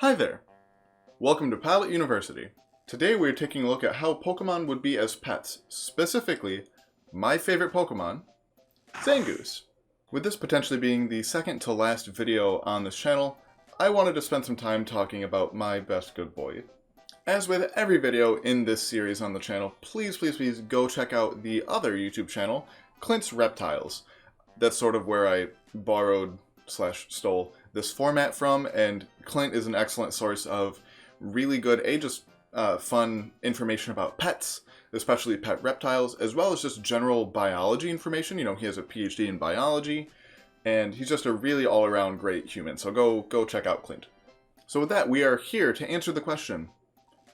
Hi there! Welcome to Pallet University. Today we're taking a look at how Pokemon would be as pets, specifically my favorite Pokemon, Zangoose. With this potentially being the second to last video on this channel, I wanted to spend some time talking about my best good boy. As with every video in this series on the channel, please go check out the other YouTube channel, Clint's Reptiles. That's sort of where I borrowed/stole this format from, and Clint is an excellent source of really good, fun information about pets, especially pet reptiles, as well as just general biology information. You know, he has a PhD in biology, and he's just a really all-around great human, so go check out Clint. So with that, we are here to answer the question,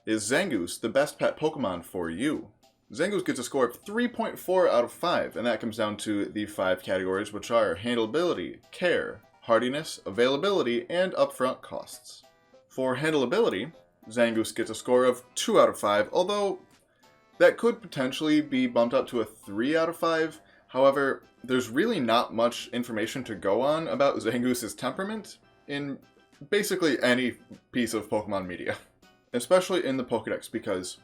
is Zangoose the best pet Pokemon for you? Zangoose gets a score of 3.4 out of 5, and that comes down to the 5 categories, which are Handleability, Care, Hardiness, Availability, and Upfront Costs. For Handleability, Zangoose gets a score of 2 out of 5, although that could potentially be bumped up to a 3 out of 5. However, there's really not much information to go on about Zangoose's temperament in basically any piece of Pokemon media, especially in the Pokedex, because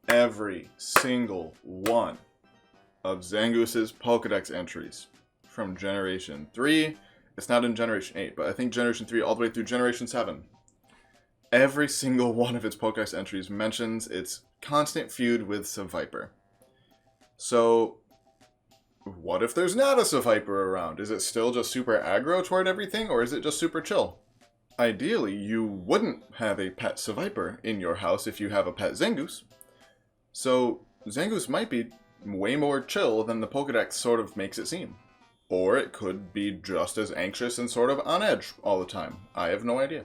every single one of Zangoose's Pokedex entries from Generation 3, it's not in Generation 8, but I think Generation 3 all the way through Generation 7, every single one of its Pokedex entries mentions its constant feud with Seviper. So, what if there's not a Seviper around? Is it still just super aggro toward everything, or is it just super chill? Ideally, you wouldn't have a pet Seviper in your house if you have a pet Zangoose. So, Zangoose might be way more chill than the Pokedex sort of makes it seem. Or it could be just as anxious and sort of on edge all the time. I have no idea.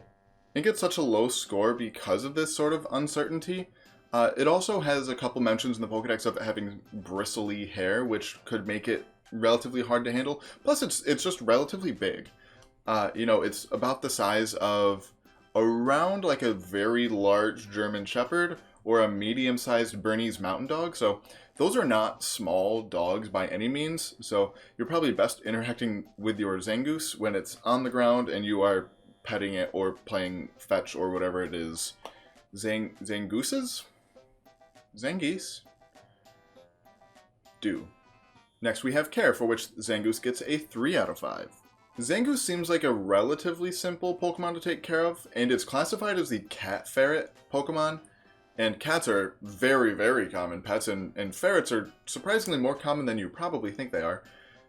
It gets such a low score because of this sort of uncertainty. It also has a couple mentions in the Pokedex of it having bristly hair, which could make it relatively hard to handle. Plus, it's just relatively big. It's about the size of around like a very large German Shepherd or a medium-sized Bernese Mountain Dog. So those are not small dogs by any means. So you're probably best interacting with your Zangoose when it's on the ground and you are petting it or playing fetch or whatever it is. Zangooses? Zangeese? Do. Next we have Care, for which Zangoose gets a 3 out of 5. Zangoose seems like a relatively simple Pokemon to take care of, and it's classified as the cat ferret Pokemon. And cats are very, very common pets, and ferrets are surprisingly more common than you probably think they are.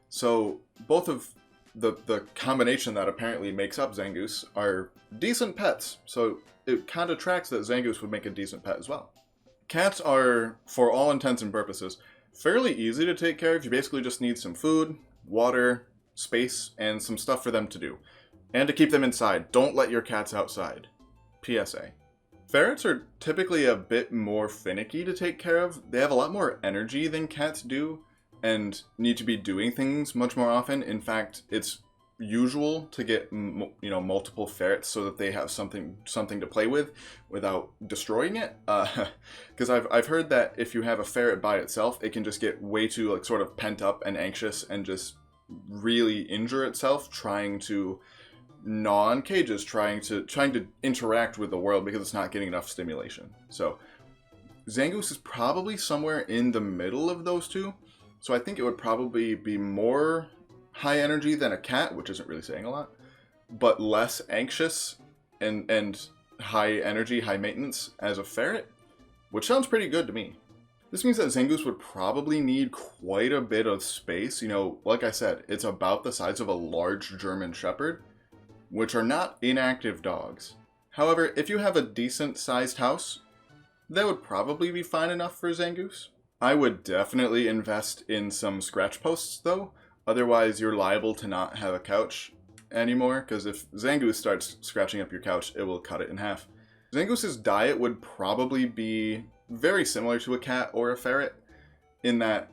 So both of the combination that apparently makes up Zangoose are decent pets, so it kind of tracks that Zangoose would make a decent pet as well. Cats are, for all intents and purposes, fairly easy to take care of. You basically just need some food, water, space, and some stuff for them to do. And to keep them inside. Don't let your cats outside. PSA. Ferrets are typically a bit more finicky to take care of. They have a lot more energy than cats do and need to be doing things much more often. In fact, it's usual to get multiple ferrets so that they have something to play with without destroying it. Because I've heard that if you have a ferret by itself, it can just get way too sort of pent up and anxious and just really injure itself trying to gnaw on cages, trying to interact with the world because it's not getting enough stimulation. So Zangoose is probably somewhere in the middle of those two. So I think it would probably be more high energy than a cat, which isn't really saying a lot, but less anxious and high energy, high maintenance as a ferret, which sounds pretty good to me. This means that Zangoose would probably need quite a bit of space. Like I said, it's about the size of a large German Shepherd, which are not inactive dogs. However, if you have a decent-sized house, that would probably be fine enough for Zangoose. I would definitely invest in some scratch posts, though. Otherwise, you're liable to not have a couch anymore, because if Zangoose starts scratching up your couch, it will cut it in half. Zangoose's diet would probably be very similar to a cat or a ferret, in that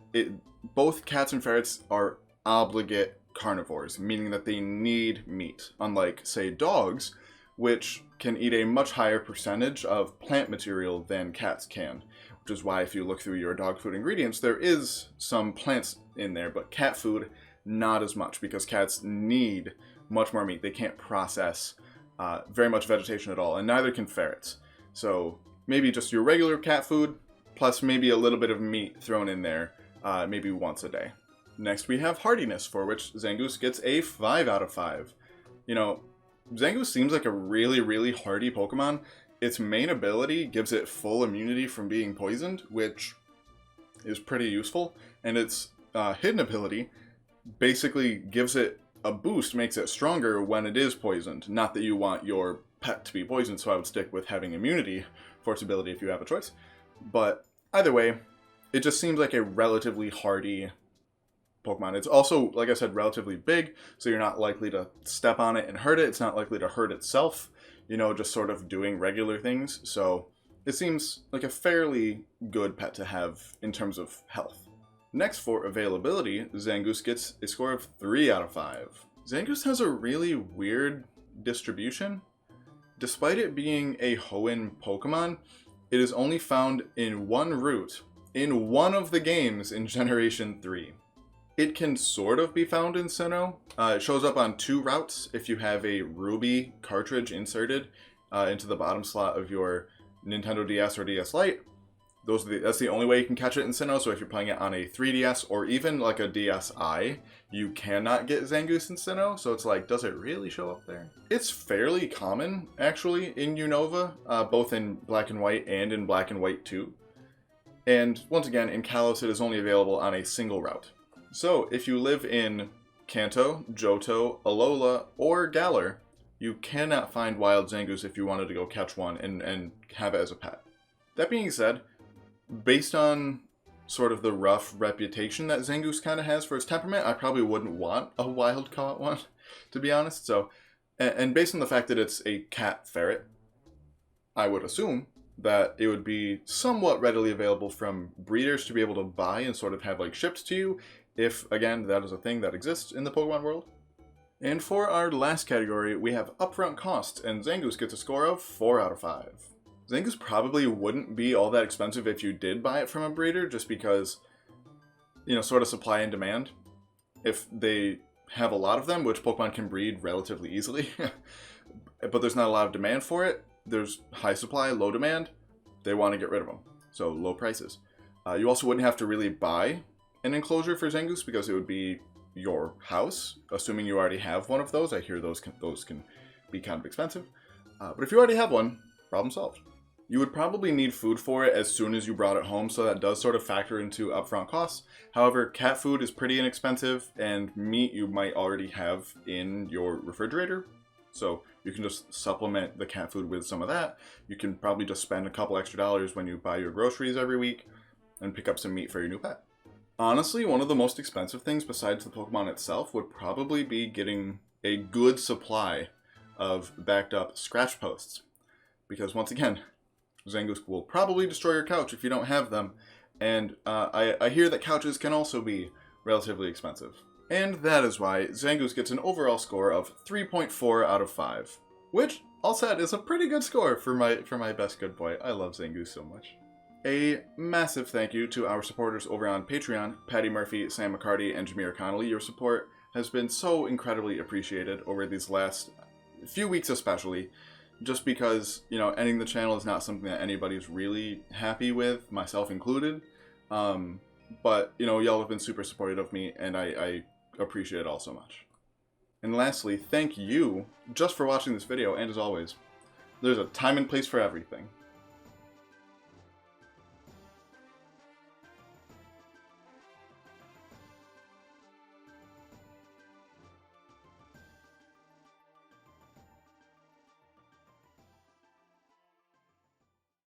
both cats and ferrets are obligate carnivores, meaning that they need meat, unlike, say, dogs, which can eat a much higher percentage of plant material than cats can, which is why if you look through your dog food ingredients, there is some plants in there, but cat food, not as much, because cats need much more meat. They can't process very much vegetation at all, and neither can ferrets. So maybe just your regular cat food, plus maybe a little bit of meat thrown in there, maybe once a day. Next we have Hardiness, for which Zangoose gets a 5 out of 5. You know, Zangoose seems like a really, really hardy Pokemon. Its main ability gives it full immunity from being poisoned, which is pretty useful, and its hidden ability basically gives it a boost, makes it stronger when it is poisoned. Not that you want your pet to be poisoned, so I would stick with having immunity for its ability if you have a choice. But either way, it just seems like a relatively hardy Pokemon. It's also, like I said, relatively big, so you're not likely to step on it and hurt it. It's not likely to hurt itself, you know, just sort of doing regular things. So it seems like a fairly good pet to have in terms of health. Next, for availability, Zangoose gets a score of 3 out of 5. Zangoose has a really weird distribution. Despite it being a Hoenn Pokemon, it is only found in one route in one of the games in Generation 3. It can sort of be found in Sinnoh. It shows up on 2 routes if you have a Ruby cartridge inserted into the bottom slot of your Nintendo DS or DS Lite. That's the only way you can catch it in Sinnoh, so if you're playing it on a 3DS or even like a DSi, you cannot get Zangoose in Sinnoh, so it's like, does it really show up there? It's fairly common, actually, in Unova, both in Black and White and in Black and White 2. And once again, in Kalos it is only available on a single route. So if you live in Kanto, Johto, Alola, or Galar, you cannot find wild Zangoose if you wanted to go catch one and have it as a pet. That being said, based on sort of the rough reputation that Zangoose kind of has for its temperament, I probably wouldn't want a wild caught one, to be honest. So, and based on the fact that it's a cat ferret, I would assume that it would be somewhat readily available from breeders to be able to buy and sort of have like shipped to you, if, again, that is a thing that exists in the Pokemon world. And for our last category, we have Upfront Costs, and Zangoose gets a score of 4 out of 5. Zangoose probably wouldn't be all that expensive if you did buy it from a breeder, just because, you know, sort of supply and demand. If they have a lot of them, which Pokemon can breed relatively easily, but there's not a lot of demand for it, there's high supply, low demand, they want to get rid of them, so low prices. You also wouldn't have to really buy an enclosure for Zangoose because it would be your house, assuming you already have one of those. I hear those can be kind of expensive, but if you already have one, problem solved. You would probably need food for it as soon as you brought it home, so that does sort of factor into upfront costs. However, cat food is pretty inexpensive, and meat you might already have in your refrigerator, so you can just supplement the cat food with some of that. You can probably just spend a couple extra dollars when you buy your groceries every week and pick up some meat for your new pet. Honestly, one of the most expensive things besides the Pokemon itself would probably be getting a good supply of backed up scratch posts. Because once again, Zangoose will probably destroy your couch if you don't have them, and I hear that couches can also be relatively expensive. And that is why Zangoose gets an overall score of 3.4 out of 5, which, all said, is a pretty good score for my best good boy. I love Zangoose so much. A massive thank you to our supporters over on Patreon, Patty Murphy, Sam McCarty, and Jameer Connolly. Your support has been so incredibly appreciated over these last few weeks especially, just because, you know, ending the channel is not something that anybody's really happy with, myself included. But, you know, y'all have been super supportive of me, and I appreciate it all so much. And lastly, thank you just for watching this video, and as always, there's a time and place for everything.